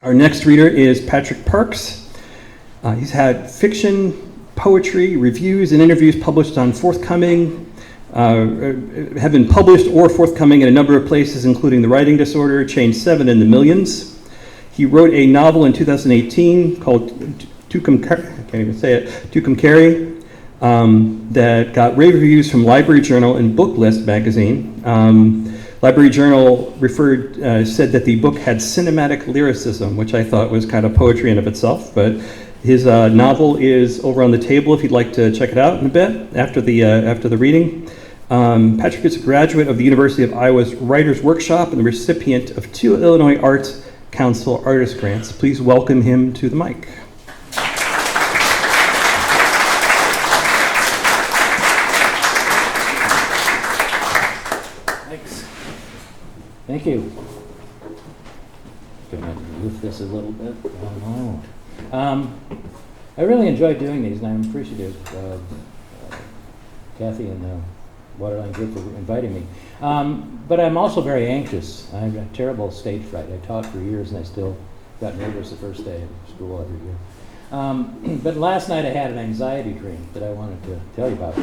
Our next reader is Patrick Parks. He's had fiction, poetry, reviews, and interviews published on forthcoming, have been published or forthcoming in a number of places, including The Writing Disorder, Chain 7, and The Millions. He wrote a novel in 2018 called Tucumcari, that got rave reviews from Library Journal and Booklist magazine. Library Journal said that the book had cinematic lyricism, which I thought was kind of poetry in of itself. But his novel is over on the table if you'd like to check it out in a bit after the reading. Patrick is a graduate of the University of Iowa's Writers Workshop and the recipient of 2 Illinois Arts Council Artist Grants. Please welcome him to the mic. Thank you. Gonna lift this a little bit. I really enjoy doing these, and I'm appreciative of Kathy and the Waterline Group for inviting me. But I'm also very anxious. I have a terrible stage fright. I taught for years, and I still got nervous the first day of school every year. But last night I had an anxiety dream that I wanted to tell you about.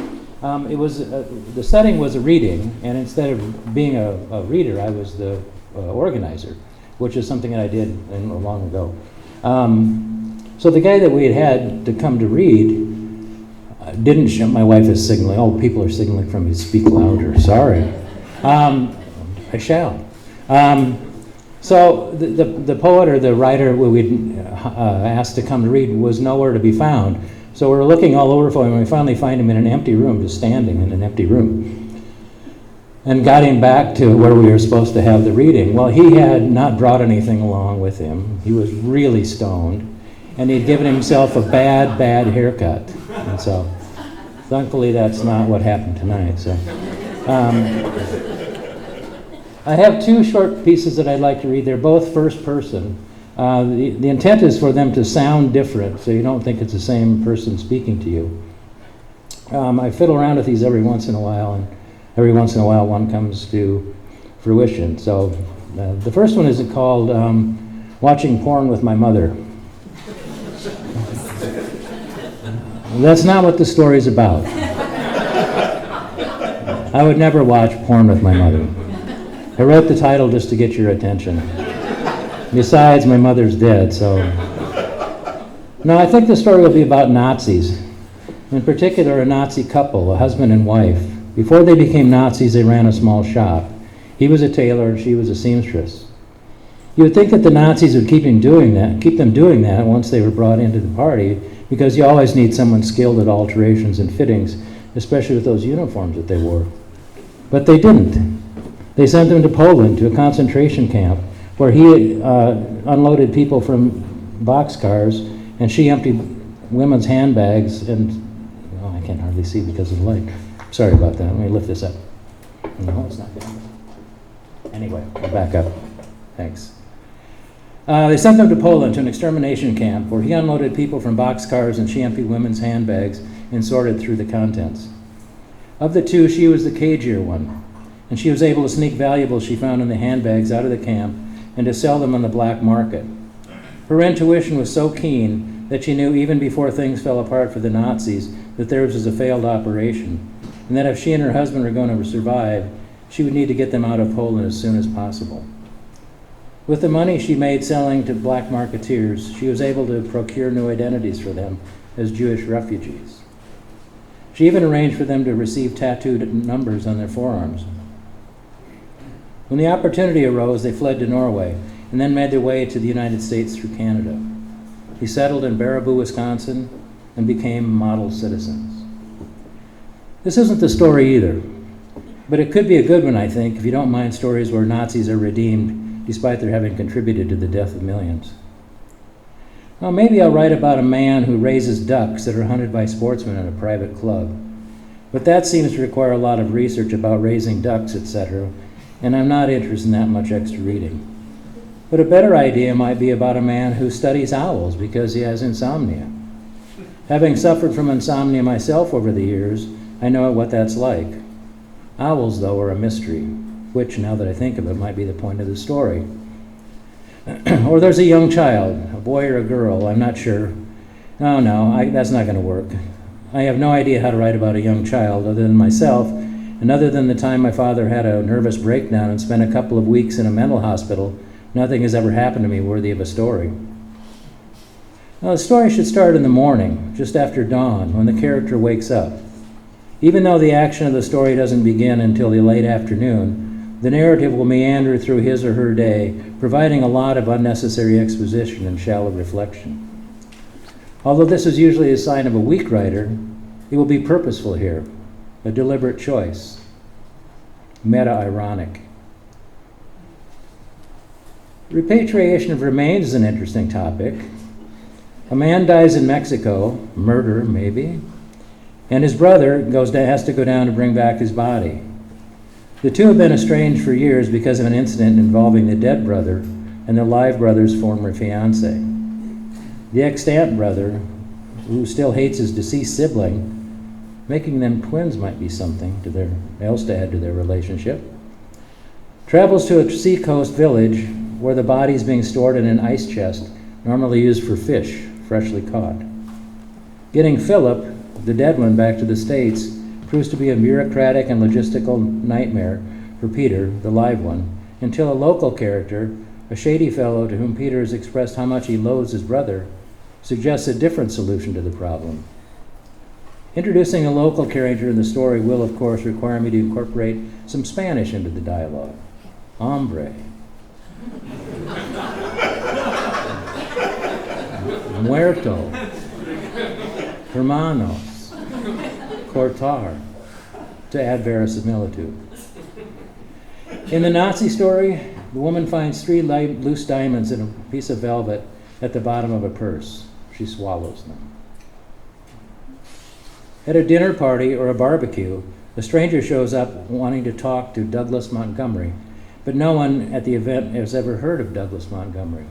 It was the setting was a reading, and instead of being a reader, I was the organizer, which is something that I did long ago. So the guy that we had to come to read didn't show. My wife is signaling. Oh, people are signaling from me. Speak louder. Sorry. I shall. So the poet or the writer we'd asked to come to read was nowhere to be found. So we're looking all over for him, and we finally find him in an empty room, just standing in an empty room. And got him back to where we were supposed to have the reading. Well, he had not brought anything along with him. He was really stoned, and he'd given himself a bad haircut. And so, thankfully, that's not what happened tonight. So, I have 2 short pieces that I'd like to read. They're both first person. The intent is for them to sound different, so you don't think it's the same person speaking to you. I fiddle around with these every once in a while, and every once in a while one comes to fruition. So the first one is called Watching Porn with My Mother. That's not what the story's about. I would never watch porn with my mother. I wrote the title just to get your attention. Besides, my mother's dead, so... No, I think the story will be about Nazis. In particular, a Nazi couple, a husband and wife. Before they became Nazis, they ran a small shop. He was a tailor and she was a seamstress. You would think that the Nazis would keep them doing that once they were brought into the party, because you always need someone skilled at alterations and fittings, especially with those uniforms that they wore. But they didn't. They sent them to Poland, to a concentration camp, where he unloaded people from boxcars, and she emptied women's handbags, and I can't hardly see because of the light. Sorry about that. Let me lift this up. No, it's not good. Anyway, I'll back up. Thanks. They sent them to Poland, to an extermination camp, where he unloaded people from boxcars, and she emptied women's handbags and sorted through the contents. Of the 2, she was the cagier one, and she was able to sneak valuables she found in the handbags out of the camp and to sell them on the black market. Her intuition was so keen that she knew even before things fell apart for the Nazis that theirs was a failed operation, and that if she and her husband were going to survive, she would need to get them out of Poland as soon as possible. With the money she made selling to black marketeers, she was able to procure new identities for them as Jewish refugees. She even arranged for them to receive tattooed numbers on their forearms. When the opportunity arose, they fled to Norway and then made their way to the United States through Canada. He settled in Baraboo, Wisconsin, and became model citizens. This isn't the story either, but it could be a good one, I think, if you don't mind stories where Nazis are redeemed despite their having contributed to the death of millions. Well, maybe I'll write about a man who raises ducks that are hunted by sportsmen at a private club. But that seems to require a lot of research about raising ducks, etc., and I'm not interested in that much extra reading. But a better idea might be about a man who studies owls because he has insomnia. Having suffered from insomnia myself over the years, I know what that's like. Owls, though, are a mystery, which, now that I think of it, might be the point of the story. Or there's a young child, a boy or a girl, I'm not sure. Oh no, that's not going to work. I have no idea how to write about a young child other than myself, and other than the time my father had a nervous breakdown and spent a couple of weeks in a mental hospital, nothing has ever happened to me worthy of a story. Now, the story should start in the morning, just after dawn, when the character wakes up. Even though the action of the story doesn't begin until the late afternoon, the narrative will meander through his or her day, providing a lot of unnecessary exposition and shallow reflection. Although this is usually a sign of a weak writer, it will be purposeful here, a deliberate choice, meta-ironic. Repatriation of remains is an interesting topic. A man dies in Mexico, murder maybe, and his brother has to go down to bring back his body. The two have been estranged for years because of an incident involving the dead brother and the live brother's former fiancée. The extant brother, who still hates his deceased sibling, making them twins might be something else to add to their relationship, travels to a seacoast village where the body is being stored in an ice chest, normally used for fish, freshly caught. Getting Philip, the dead one, back to the States proves to be a bureaucratic and logistical nightmare for Peter, the live one, until a local character, a shady fellow to whom Peter has expressed how much he loathes his brother, suggests a different solution to the problem. Introducing a local character in the story will, of course, require me to incorporate some Spanish into the dialogue. Hombre. Muerto. Hermanos. Cortar. To add verisimilitude. In the Nazi story, the woman finds 3 loose diamonds in a piece of velvet at the bottom of a purse. She swallows them. At a dinner party or a barbecue, a stranger shows up wanting to talk to Douglas Montgomery, but no one at the event has ever heard of Douglas Montgomery.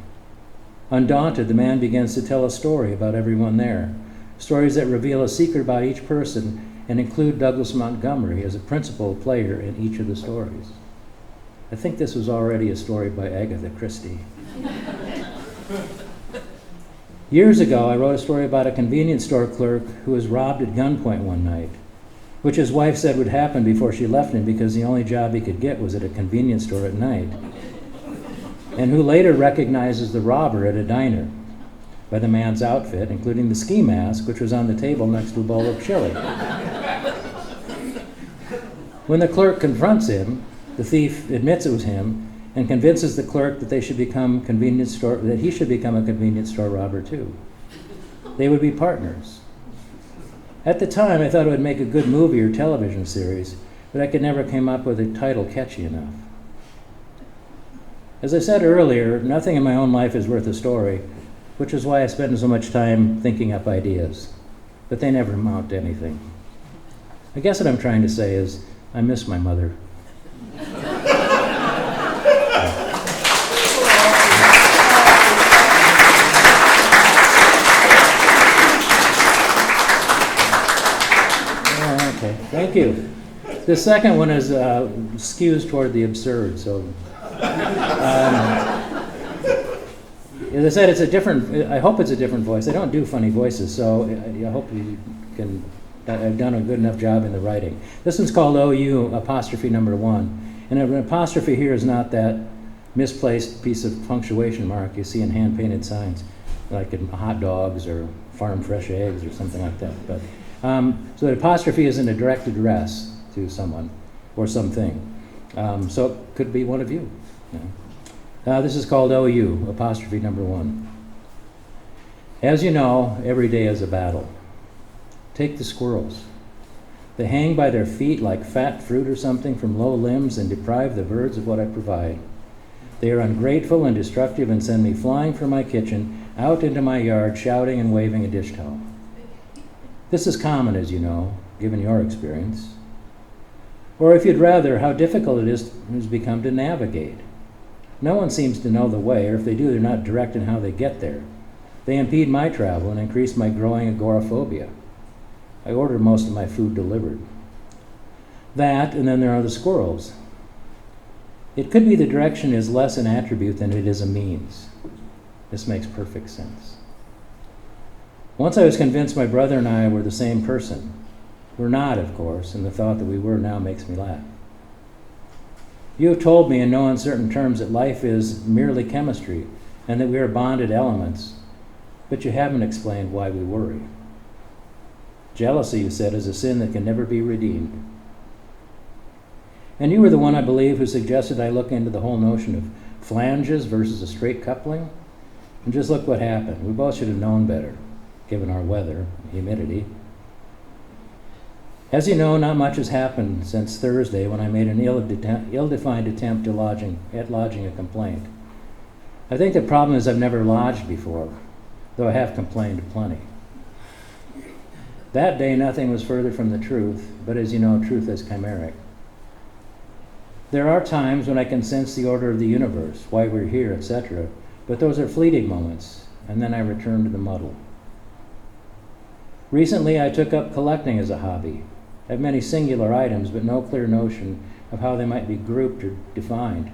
Undaunted, the man begins to tell a story about everyone there, stories that reveal a secret about each person and include Douglas Montgomery as a principal player in each of the stories. I think this was already a story by Agatha Christie. Years ago, I wrote a story about a convenience store clerk who was robbed at gunpoint one night, which his wife said would happen before she left him because the only job he could get was at a convenience store at night, and who later recognizes the robber at a diner by the man's outfit, including the ski mask, which was on the table next to a bowl of chili. When the clerk confronts him, the thief admits it was him and convinces the clerk that he should become a convenience store robber too. They would be partners. At the time, I thought it would make a good movie or television series, but I could never come up with a title catchy enough. As I said earlier, nothing in my own life is worth a story, which is why I spend so much time thinking up ideas, but they never amount to anything. I guess what I'm trying to say is, I miss my mother. Okay, thank you. The second one is skews toward the absurd. So, as I said, I hope it's a different voice. I don't do funny voices, so I hope you can. I've done a good enough job in the writing. This one's called OU apostrophe number 1, and an apostrophe here is not that misplaced piece of punctuation mark you see in hand-painted signs, like in hot dogs or farm fresh eggs or something like that. But so the apostrophe isn't a direct address to someone or something. So it could be one of you. This is called OU, apostrophe number 1. As you know, every day is a battle. Take the squirrels. They hang by their feet like fat fruit or something from low limbs and deprive the birds of what I provide. They are ungrateful and destructive and send me flying from my kitchen out into my yard, shouting and waving a dish towel. This is common, as you know, given your experience. Or if you'd rather, how difficult it has become to navigate. No one seems to know the way, or if they do, they're not direct in how they get there. They impede my travel and increase my growing agoraphobia. I order most of my food delivered. That, and then there are the squirrels. It could be the direction is less an attribute than it is a means. This makes perfect sense. Once I was convinced my brother and I were the same person. We're not, of course, and the thought that we were now makes me laugh. You have told me in no uncertain terms that life is merely chemistry and that we are bonded elements, but you haven't explained why we worry. Jealousy, you said, is a sin that can never be redeemed. And you were the one, I believe, who suggested I look into the whole notion of flanges versus a straight coupling. And just look what happened. We both should have known better, given our weather and humidity. As you know, not much has happened since Thursday when I made an ill-defined attempt at lodging a complaint. I think the problem is I've never lodged before, though I have complained plenty. That day, nothing was further from the truth, but as you know, truth is chimeric. There are times when I can sense the order of the universe, why we're here, etc., but those are fleeting moments, and then I return to the muddle. Recently, I took up collecting as a hobby. I have many singular items, but no clear notion of how they might be grouped or defined.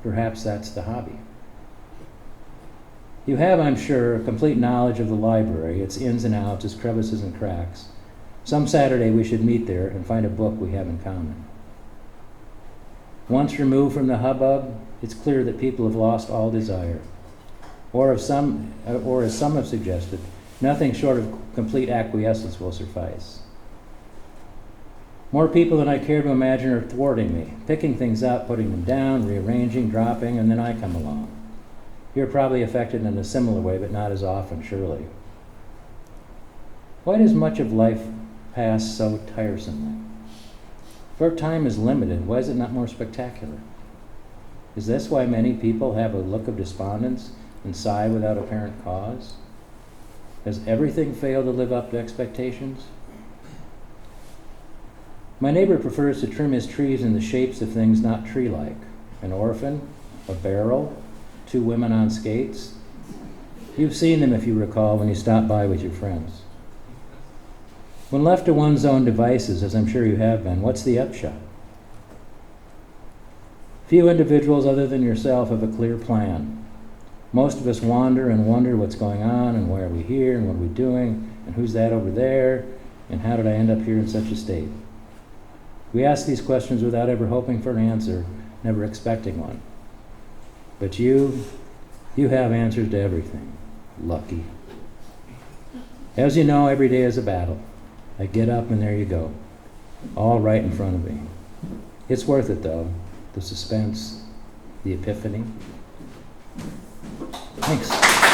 Perhaps that's the hobby. You have, I'm sure, a complete knowledge of the library, its ins and outs, its crevices and cracks. Some Saturday we should meet there and find a book we have in common. Once removed from the hubbub, it's clear that people have lost all desire. Or as some have suggested, nothing short of complete acquiescence will suffice. More people than I care to imagine are thwarting me, picking things up, putting them down, rearranging, dropping, and then I come along. You're probably affected in a similar way, but not as often, surely. Why does much of life pass so tiresomely? If our time is limited, why is it not more spectacular? Is this why many people have a look of despondence and sigh without apparent cause? Has everything failed to live up to expectations? My neighbor prefers to trim his trees in the shapes of things not tree-like. An orphan, a barrel, 2 women on skates. You've seen them, if you recall, when you stopped by with your friends. When left to one's own devices, as I'm sure you have been, what's the upshot? Few individuals other than yourself have a clear plan. Most of us wander and wonder what's going on and why are we here and what are we doing and who's that over there and how did I end up here in such a state? We ask these questions without ever hoping for an answer, never expecting one. But you have answers to everything. Lucky. As you know, every day is a battle. I get up and there you go. All right in front of me. It's worth it though. The suspense, the epiphany. Thanks.